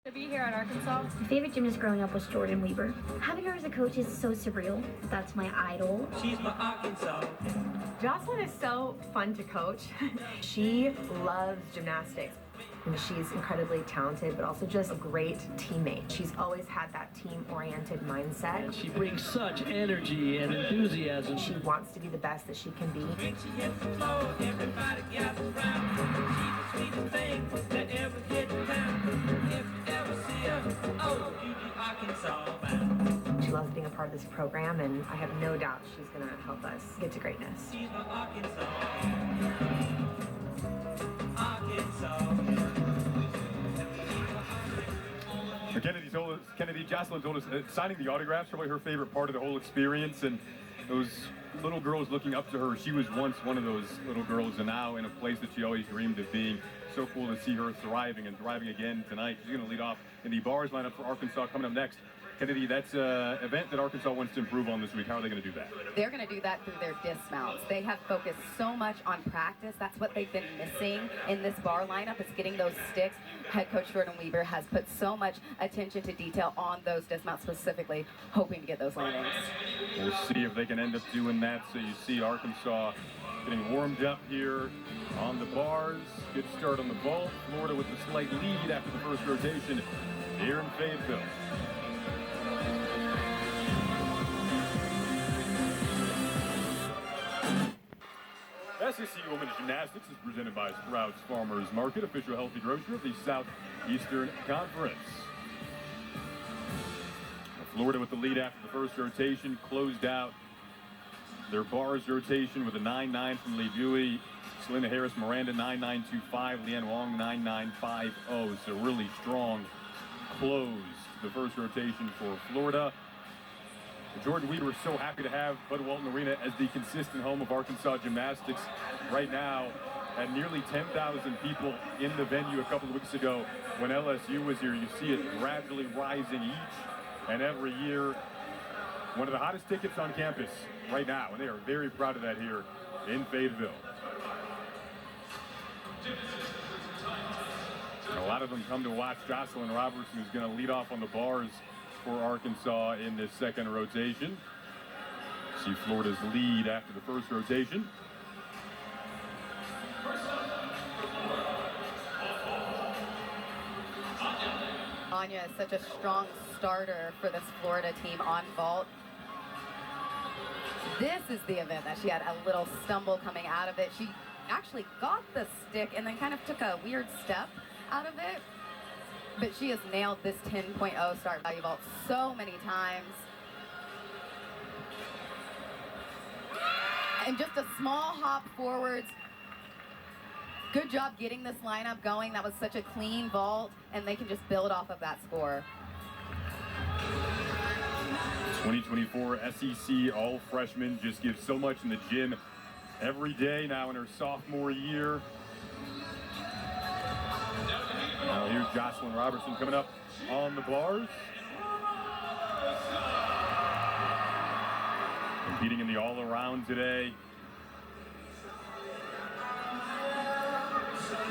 To be here at Arkansas. My favorite gymnast growing up was Jordan Weber. Having her as a coach is so surreal. That's my idol. She's my Arkansas. Jocelyn is so fun to coach. She loves gymnastics. She's incredibly talented, but also just a great teammate. She's always had that team-oriented mindset. And she brings such energy and enthusiasm. She wants to be the best that she can be. When she hits the floor, everybody gathers round. She's the sweetest thing that ever hit town. If you ever see her, oh, you be Arkansas bound. She loves being a part of this program, and I have no doubt she's going to help us get to greatness. She's my Arkansas. Arkansas. Jocelyn told us signing the autographs probably her favorite part of the whole experience, and those little girls looking up to her. She was once one of those little girls, and now in a place that she always dreamed of being. So cool to see her thriving and thriving again tonight. She's going to lead off in the bars lineup for Arkansas coming up next. Kennedy, that's an event that Arkansas wants to improve on this week. How are they going to do that? They're going to do that through their dismounts. They have focused so much on practice. That's what they've been missing in this bar lineup, is getting those sticks. Head coach Jordan Weber has put so much attention to detail on those dismounts specifically, hoping to get those landings. We'll see if they can end up doing that. So you see Arkansas getting warmed up here on the bars. Good start on the ball. Florida with the slight lead after the first rotation here in Fayetteville. SEC Women's Gymnastics is presented by Sprouts Farmers Market, official healthy grocer of the Southeastern Conference. Florida with the lead after the first rotation, closed out their bars rotation with a 9-9 from Lee Buey. Selena Harris Miranda 9-9-2-5, Leanne Wong 9-9-5-0. So really strong close to the first rotation for Florida. Jordan Weber is so happy to have Bud Walton Arena as the consistent home of Arkansas Gymnastics. Right now, at nearly 10,000 people in the venue a couple of weeks ago when LSU was here. You see it gradually rising each and every year. One of the hottest tickets on campus right now, and they are very proud of that here in Fayetteville. And a lot of them come to watch Jocelyn Robertson, who's going to lead off on the bars for Arkansas in this second rotation. See Florida's lead after the first rotation. Anya is such a strong starter for this Florida team on vault. This is the event that she had a little stumble coming out of it. She actually got the stick and then kind of took a weird step out of it. But she has nailed this 10.0 start value vault so many times. And just a small hop forwards. Good job getting this lineup going. That was such a clean vault, and they can just build off of that score. 2024 SEC all freshmen just give so much in the gym every day now in her sophomore year. Now here's Jocelyn Robertson coming up on the bars. Competing in the all-around today.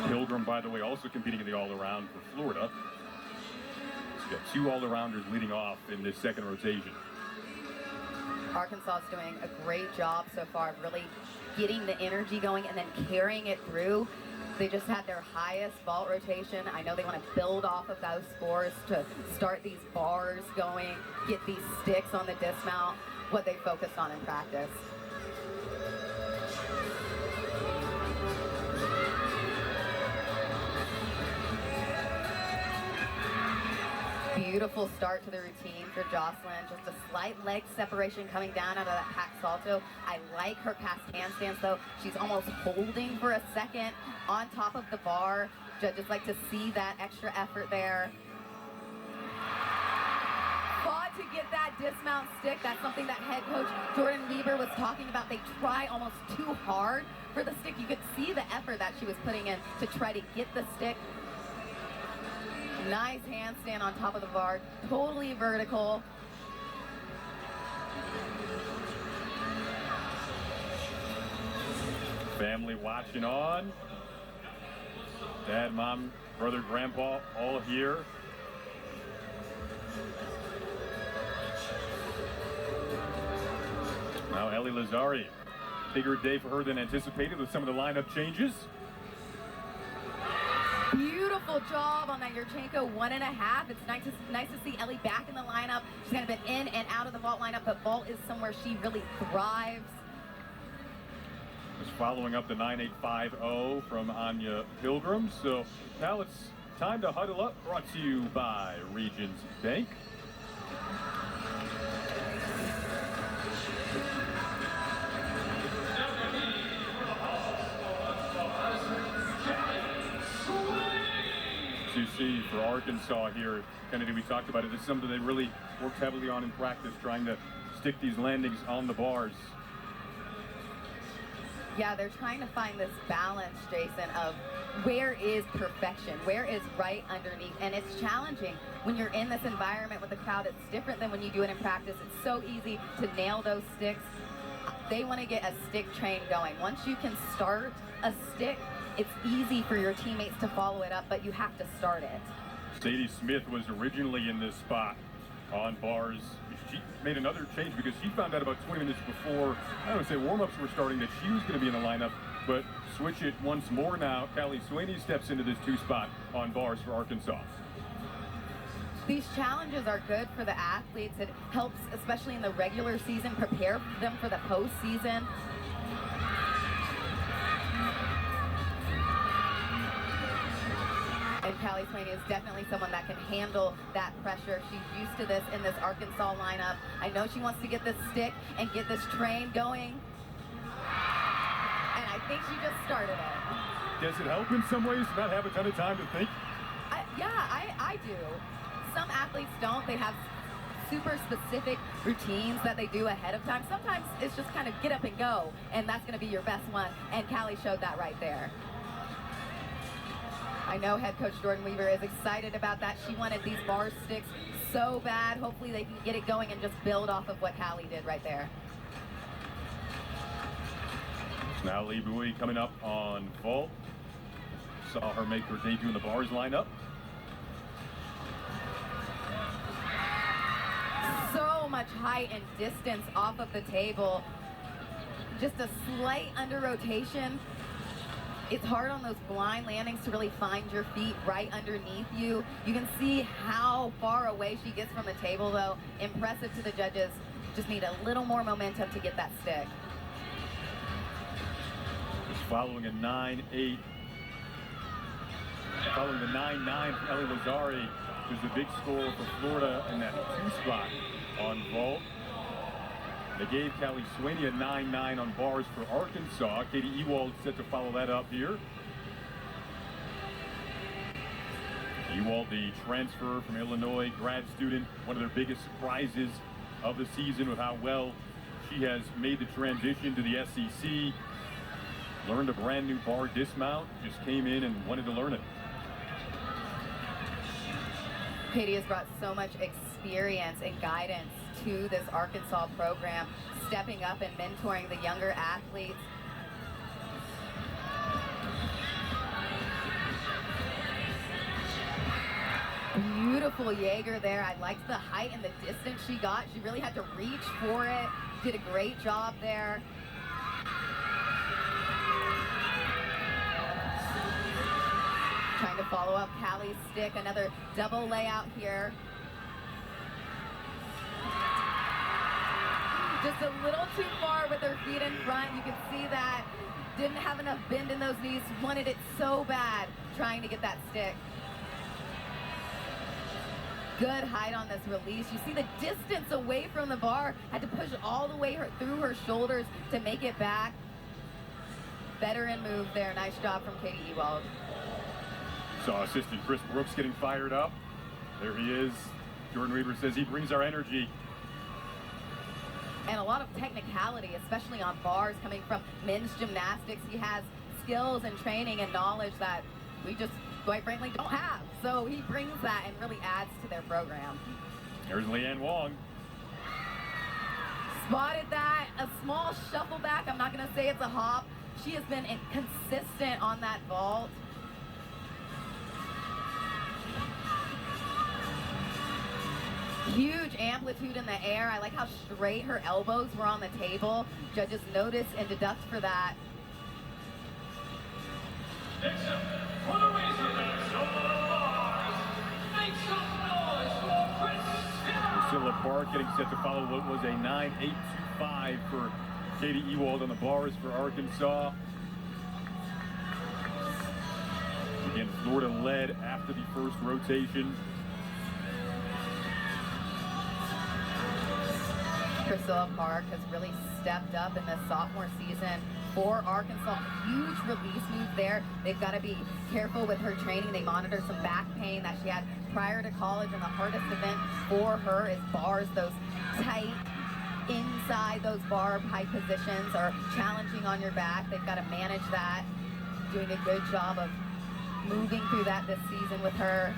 Pilgrim, by the way, also competing in the all-around for Florida. She's got two all-arounders leading off in this second rotation. Arkansas is doing a great job so far of really getting the energy going and then carrying it through. They just had their highest vault rotation. I know they want to build off of those scores to start these bars going, get these sticks on the dismount, what they focused on in practice. Beautiful start to the routine for Jocelyn. Just a slight leg separation coming down out of that hack salto. I like her past handstands though. She's almost holding for a second on top of the bar. Judges like to see that extra effort there. Fought to get that dismount stick. That's something that head coach Jordan Weber was talking about. They try almost too hard for the stick. You could see the effort that she was putting in to try to get the stick. Nice handstand on top of the bar, totally vertical. Family watching on. Dad, mom, brother, grandpa, all here. Now Ellie Lazari, bigger day for her than anticipated with some of the lineup changes. Beautiful job on that Yurchenko 1.5. It's nice to see Ellie back in the lineup. She's kind of been in and out of the vault lineup, but vault is somewhere she really thrives. Just following up the 9850 from Anya Pilgrim. So now it's time to huddle up, brought to you by Regions Bank. You see for Arkansas here, Kennedy, we talked about it. This is something they really worked heavily on in practice, trying to stick these landings on the bars. Yeah, they're trying to find this balance, Jason, of where is perfection, where is right underneath, and it's challenging when you're in this environment with the crowd. It's different than when you do it in practice. It's so easy to nail those sticks. They want to get a stick train going. Once you can start a stick, it's easy for your teammates to follow it up, but you have to start it. Sadie Smith was originally in this spot on bars. She made another change because she found out about 20 minutes before, I don't want to say warm-ups were starting, that she was going to be in the lineup, but switch it once more now. Callie Sweeney steps into this 2 spot on bars for Arkansas. These challenges are good for the athletes. It helps, especially in the regular season, prepare them for the postseason. And Callie Sweeney is definitely someone that can handle that pressure. She's used to this in this Arkansas lineup. I know she wants to get this stick and get this train going. And I think she just started it. Does it help in some ways to not have a ton of time to think? I do. Some athletes don't. They have super specific routines that they do ahead of time. Sometimes it's just kind of get up and go, and that's going to be your best one. And Callie showed that right there. I know head coach Jordan Weaver is excited about that. She wanted these bar sticks so bad. Hopefully they can get it going and just build off of what Callie did right there. Now Lee Bowie coming up on vault. Saw her make her debut in the bars lineup. So much height and distance off of the table. Just a slight under rotation. It's hard on those blind landings to really find your feet right underneath you. You can see how far away she gets from the table though. Impressive to the judges. Just need a little more momentum to get that stick. Just following a 9-8. Following the 9-9 from Ellie Lazari, who's the big scorer for Florida in that 2 spot on vault. They gave Callie Sweeney a 9-9 on bars for Arkansas. Katie Ewald set to follow that up here. Ewald, the transfer from Illinois, grad student, one of their biggest surprises of the season with how well she has made the transition to the SEC. Learned a brand new bar dismount, just came in and wanted to learn it. Katie has brought so much experience and guidance to this Arkansas program, stepping up and mentoring the younger athletes. Beautiful Jaeger there. I liked the height and the distance she got. She really had to reach for it. Did a great job there. Trying to follow up Callie's stick. Another double layout here. Just a little too far with her feet in front. You can see that. Didn't have enough bend in those knees. Wanted it so bad trying to get that stick. Good height on this release. You see the distance away from the bar. Had to push all the way through her shoulders to make it back. Veteran move there. Nice job from Katie Ewald. Saw assistant Chris Brooks getting fired up. There he is. Jordan Weaver says he brings our energy. And a lot of technicality, especially on bars, coming from men's gymnastics. He has skills and training and knowledge that we just, quite frankly, don't have. So he brings that and really adds to their program. There's Leanne Wong. Spotted that. A small shuffle back. I'm not going to say it's a hop. She has been consistent on that vault. Huge amplitude in the air. I like how straight her elbows were on the table. Judges notice and deduct for that. Next up, for the Razorbacks on the bars, make some noise for Chris Priscilla Park getting set to follow what was a 9.825 for Katie Ewald on the bars for Arkansas. Again, Florida led after the first rotation. Priscilla Park has really stepped up in this sophomore season for Arkansas. Huge release move there. They've got to be careful with her training. They monitor some back pain that she had prior to college, and the hardest event for her is bars. Those tight inside those bar high positions are challenging on your back. They've got to manage that. Doing a good job of moving through that this season with her.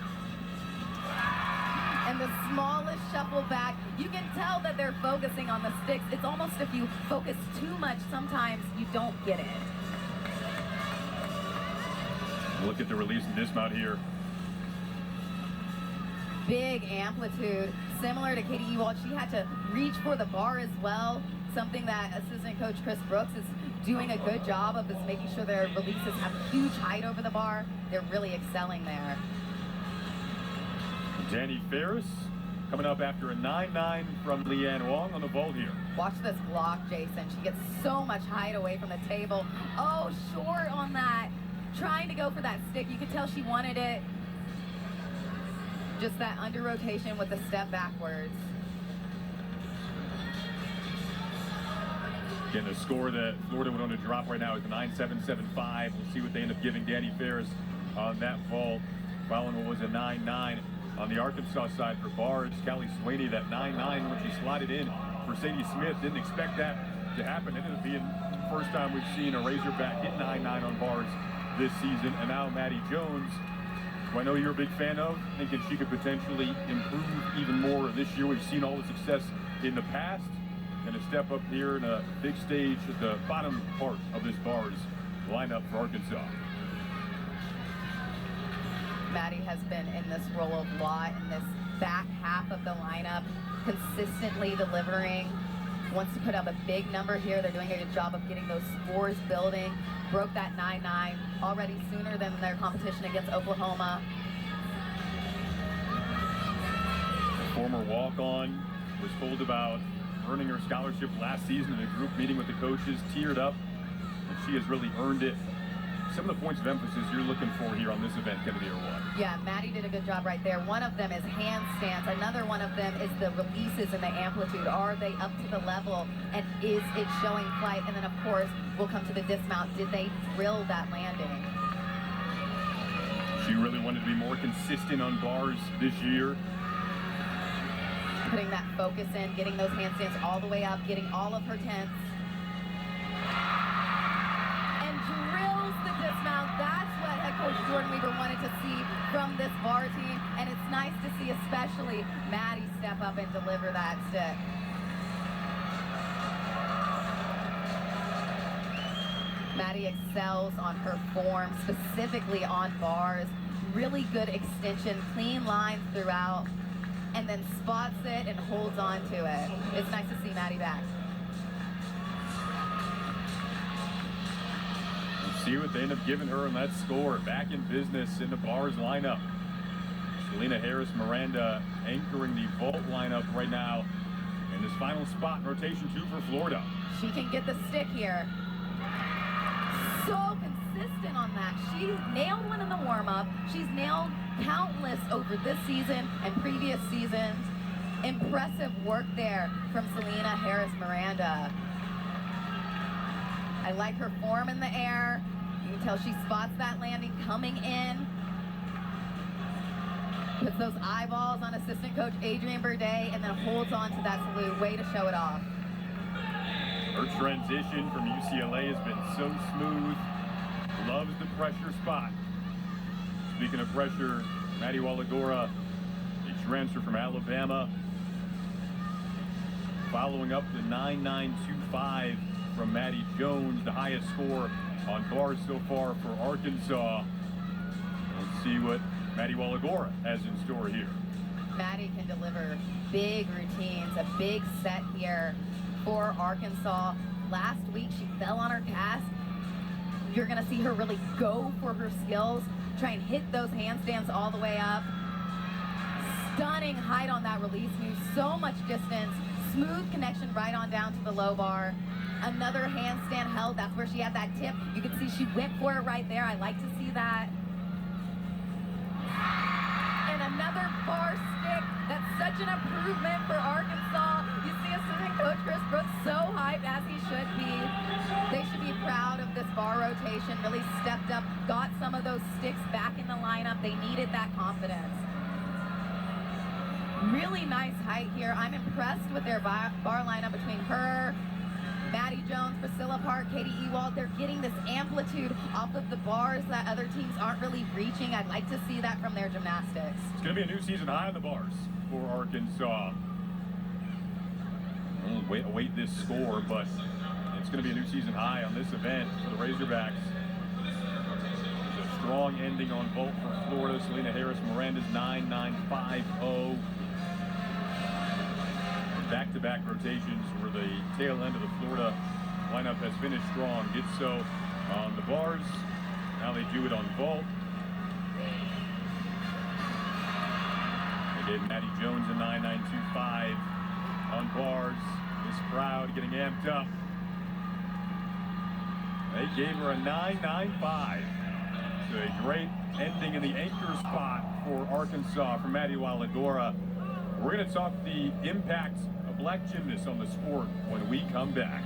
And the smallest shuffle back, you can tell that they're focusing on the sticks. It's almost if you focus too much, sometimes you don't get it. Look at the release and dismount here. Big amplitude, similar to Katie Ewald. She had to reach for the bar as well, something that assistant coach Chris Brooks is doing a good job of, is making sure their releases have huge height over the bar. They're really excelling there. Danny Ferris coming up after a 9.9 from Leanne Wong on the vault here. Watch this block, Jason. She gets so much height away from the table. Oh, short on that. Trying to go for that stick. You could tell she wanted it. Just that under rotation with the step backwards. Again, the score that Florida would want to drop right now is the 9.775. We'll see what they end up giving Danny Ferris on that vault, following what was a 9.9. On the Arkansas side for bars, Callie Sweeney, that 9.9 when she slotted in for Sadie Smith. Didn't expect that to happen. It ended up being the first time we've seen a Razorback hit 9.9 on bars this season. And now Maddie Jones, who I know you're a big fan of, thinking she could potentially improve even more this year. We've seen all the success in the past, and a step up here in a big stage at the bottom part of this bars lineup for Arkansas. Maddie has been in this role a lot in this back half of the lineup, consistently delivering. Wants to put up a big number here. They're doing a good job of getting those scores building. Broke that 9.9 already sooner than their competition against Oklahoma. The former walk-on was told about earning her scholarship last season in a group meeting with the coaches, teared up, and she has really earned it. Some of the points of emphasis you're looking for here on this event, Kennedy, or what? Yeah, Maddie did a good job right there. One of them is handstands. Another one of them is the releases and the amplitude. Are they up to the level? And is it showing flight? And then, of course, we'll come to the dismount. Did they drill that landing? She really wanted to be more consistent on bars this year. Putting that focus in, getting those handstands all the way up, getting all of her tenths. That's what head coach Jordan Weaver wanted to see from this bar team, and it's nice to see especially Maddie step up and deliver that stick. Maddie excels on her form, specifically on bars. Really good extension, clean lines throughout, and then spots it and holds on to it. It's nice to see Maddie back. See what they end up giving her on that score. Back in business in the bars lineup. Selena Harris Miranda anchoring the vault lineup right now in this final spot in rotation 2 for Florida. She can get the stick here. So consistent on that. She nailed one in the warm-up. She's nailed countless over this season and previous seasons. Impressive work there from Selena Harris Miranda. I like her form in the air. You can tell she spots that landing coming in. Puts those eyeballs on assistant coach Adrian Burdett and then holds on to that salute. Way to show it off. Her transition from UCLA has been so smooth. Loves the pressure spot. Speaking of pressure, Maddie Walagora, a transfer from Alabama, following up the 9.925 from Maddie Jones, the highest score on bars so far for Arkansas. Let's see what Maddie Walagora has in store here. Maddie can to deliver big routines, a big set here for Arkansas. Last week, she fell on her pass. You're going to see her really go for her skills, try and hit those handstands all the way up. Stunning height on that release move, so much distance, smooth connection right on down to the low bar. Another handstand held, that's where she had that tip. You can see she went for it right there. I like to see that. And another bar stick. That's such an improvement for Arkansas. You see assistant coach Chris Brooks so hyped, as he should be. They should be proud of this bar rotation. Really stepped up, got some of those sticks back in the lineup. They needed that confidence. Really nice height here. I'm impressed with their bar lineup between her, Maddie Jones, Priscilla Park, Katie Ewald. They're getting this amplitude off of the bars that other teams aren't really reaching. I'd like to see that from their gymnastics. It's going to be a new season high on the bars for Arkansas. We'll await this score, but it's going to be a new season high on this event for the Razorbacks. It's a strong ending on vault for Florida. Selena Harris Miranda's 9.950. Back-to-back rotations where the tail end of the Florida lineup has finished strong. Did so on the bars. Now they do it on vault. They gave Maddie Jones a 9.925 on bars. This crowd getting amped up. They gave her a 9.95. So a great ending in the anchor spot for Arkansas from Maddie Waladora. We're going to talk the impact of black gymnasts on the sport when we come back.